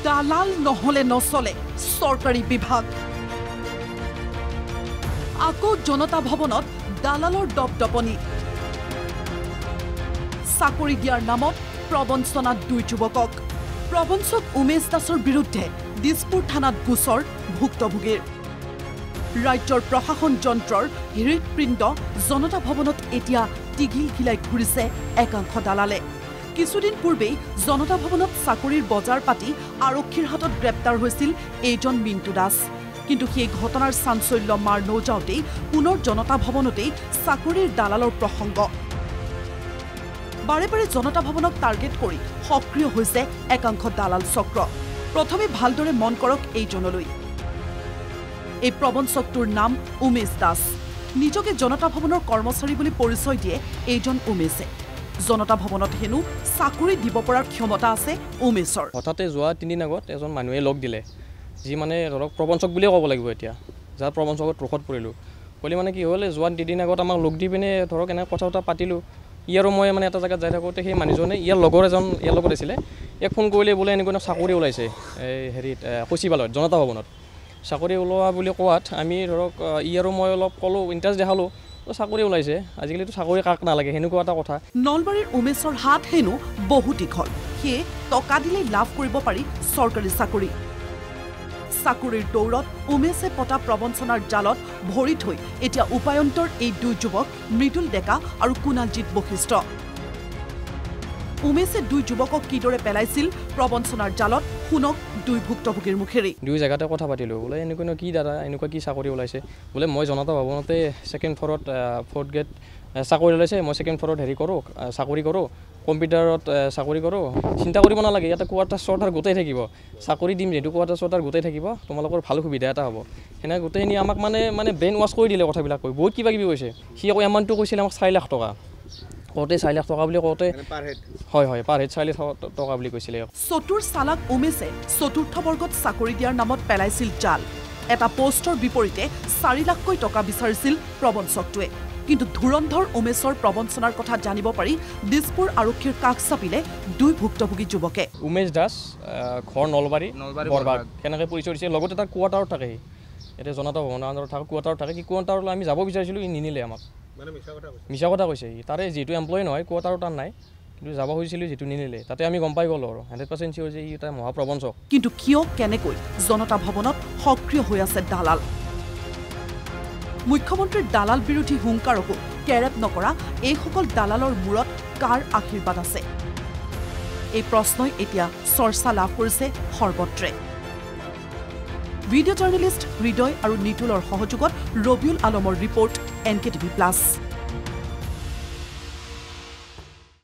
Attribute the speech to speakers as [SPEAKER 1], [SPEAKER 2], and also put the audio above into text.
[SPEAKER 1] দালাল নহলে নচলে চৰকাৰী বিভাগ আকৌ জনতা ভৱনত দালালৰ দপদপনি চাকৰি দিয়াৰ নামত প্ৰবঞ্চনাত দুই যুৱকক প্ৰবঞ্চক উমেশ দাসৰ বিৰুদ্ধে দিছপুৰ থানাত গোচৰ ভুক্তভোগীৰ ৰাজ্যৰ প্ৰশাসন যন্ত্ৰৰ হৃদপিণ্ড জনতা ভৱনত এতিয়া টিঘিল ঘিলাই ঘূৰিছে একাংশ দালালে কিছুদিন পূৰ্বেই জনতা ভৱনত চাকৰিৰ বজাৰ পাতি আৰক্ষীৰ হাতত গ্ৰেপ্তাৰ হৈছিল এইজন মিণ্টু দাস কিন্তু সেই ঘটনাৰ চাঞ্চল্য মাৰ নৌজাওতেই পুনৰ জনতা ভৱনতেই চাকৰিৰ দালালৰ প্ৰসংগ বাৰে বাৰে জনতা ভৱনক টাৰ্গেট কৰি সক্ৰিয় হৈছে একাংশ দালাল চক্ৰ প্ৰথমে ভালদৰে মন কৰক এইজনলৈ এই প্ৰবঞ্চকটোৰ নাম উমেশ দাস নিজকে জনতা ভৱনৰ কৰ্মচাৰী বুলি পৰিচয় দিয়ে এইজন উমেশে জনতা ভৱনত হেনো চাকৰি দিব পৰাৰ ক্ষমতা আছে উমেশৰ
[SPEAKER 2] হঠাতে যোৱা 3 দিন আগত এজন মানুহে লগ দিলে যি মানে ধৰক প্ৰবঞ্চক বুলিয়ে ক'ব লাগিব এতিয়া যাৰ প্ৰবঞ্চকত ৰোখত পৰিলোঁ বুলি মানে কি হ'ল যোৱা 3 দিন আগত আমাক লগ দি পিনে ধৰক এনে কথা পাতিলোঁ ইয়াৰো মই মানে এটা জায়গাত যাই থাকোঁতে সেই মানুহজনে ইয়াৰ লগৰ এজন ইয়াৰ লগত আছিলে ইয়াক ফোন কৰিলে বোলে এনেকুৱা চাকৰি ওলাইছে এই হেৰিত সচিবালয়ত জনতা ভৱনত চাকৰি ওলোৱা বুলি কোৱাত আমি ধৰক ইয়াৰো মই অলপ ক'লোঁ ইণ্টাৰেষ্ট দেখালোঁ চাকৰি ওলাইছে আজিকালিতো চাকৰি কাক নালাগে সেনেকুৱা এটা কথা
[SPEAKER 1] নলবাৰীৰ উমেশৰ হাত হেনো বহু দীঘল সেয়ে টকা দিলেই লাভ কৰিব পাৰি চৰকাৰী চাকৰি চাকৰিৰ দৌৰত উমেশে পতা প্ৰবঞ্চনাৰ জালত ভৰি থৈ এতিয়া উপায়ন্তৰ এই দুই যুৱক মৃদুল ডেকা আৰু কুণালজিৎ বশিষ্ঠ উমেশে দুই যুৱকক কিদৰে পেলাইছিল প্ৰবঞ্চনাৰ জালত শুনক দুই ভুক্তভোগীৰ মুখেৰে
[SPEAKER 2] দুই জায়গাতে কথা পাতিলোঁ বোলে এনেকুৱা কি দাদা এনেকুৱা কি চাকৰি ওলাইছে বোলে মই জনতা ভৱনতে ছেকেণ্ড ফ্ল'ৰত 4th গ্ৰেড চাকৰি ওলাইছে মই ছেকেণ্ড ফ্ল'ৰত হেৰি কৰোঁ চাকৰি কৰোঁ কম্পিউটাৰত চাকৰি কৰোঁ চিন্তা কৰিব নালাগে ইয়াতে কোৱাৰ্টাৰ চোৱাৰ্টাৰ গোটেই থাকিব চাকৰি দিম যিহেতু কোৱাৰ্টাৰ চোৱাৰ্টাৰ গোটেই থাকিব তোমালোকৰ ভাল সুবিধা এটা হ'ব সেনেকৈ গোটেইখিনি আমাক মানে ব্ৰেইন ৱাছ কৰি দিলে কথাবিলাক কৈ বহুত কিবা কিবি কৈছে সি আকৌ এমাউণ্টটো কৈছিলে আমাক 4 লাখ টকা কওঁতে 4 লাখ টকা বুলি কওঁতে হয় পাৰ হেড 4 লাখ টকা বুলি কৈছিলে
[SPEAKER 1] চতুৰ চালাক উমেশে চতুৰ্থ বৰ্গত চাকৰি দিয়াৰ নামত পেলাইছিল জাল এটা পোষ্টৰ বিপৰীতে 4 লাখকৈ টকা বিচাৰিছিল প্ৰবঞ্চকটোৱে কিন্তু ধুৰন্ধৰ উমেশৰ প্ৰবঞ্চনাৰ কথা জানিব পাৰি দিছপুৰ আৰক্ষীৰ কাষ চাপিলে দুই ভুক্তভোগী যুৱকে
[SPEAKER 2] উমেশ দাস ঘৰ নলবাৰী বৰবাগ কেনেকৈ পৰিচয় দিছে লগতে তাৰ কোৱাৰ্টাৰত থাকে এতিয়া জনতা ভৱনৰ আণ্ডাৰত থাকে কোৱাৰ্টাৰত থাকে কি কোৱাৰ্টাৰলৈ আমি যাব বিচাৰিছিলোঁ ই নিনিলে আমাক মিছা কথা কৈছে তাৰে যিটো এমপ্লয়ী নহয় কোৱাৰ্টাৰত তাৰ নাই কিন্তু যাব খুজিছিলোঁ যিটো নিনিলে তাতে আমি গম পাই গ'লোঁ আৰু 100% চিয়ৰ যে ই এটা মহাপ্ৰবঞ্চক
[SPEAKER 1] কিন্তু কিয় কেনেকৈ জনতা ভৱনত সক্ৰিয় হৈ আছে দালাল মুখ্যমন্ত্ৰীৰ দালাল বিৰোধী হুংকাৰকো কেৰেপ নকৰা এইসকল দালালৰ মূৰত কাৰ আশীৰ্বাদ আছে এই প্ৰশ্নই এতিয়া চৰ্চা লাভ কৰিছে সৰ্বত্ৰে ভিডিঅ' জাৰ্নেলিষ্ট হৃদয় আৰু নিতুলৰ সহযোগত ৰবিউল আলমৰ ৰিপৰ্ট NKTV+।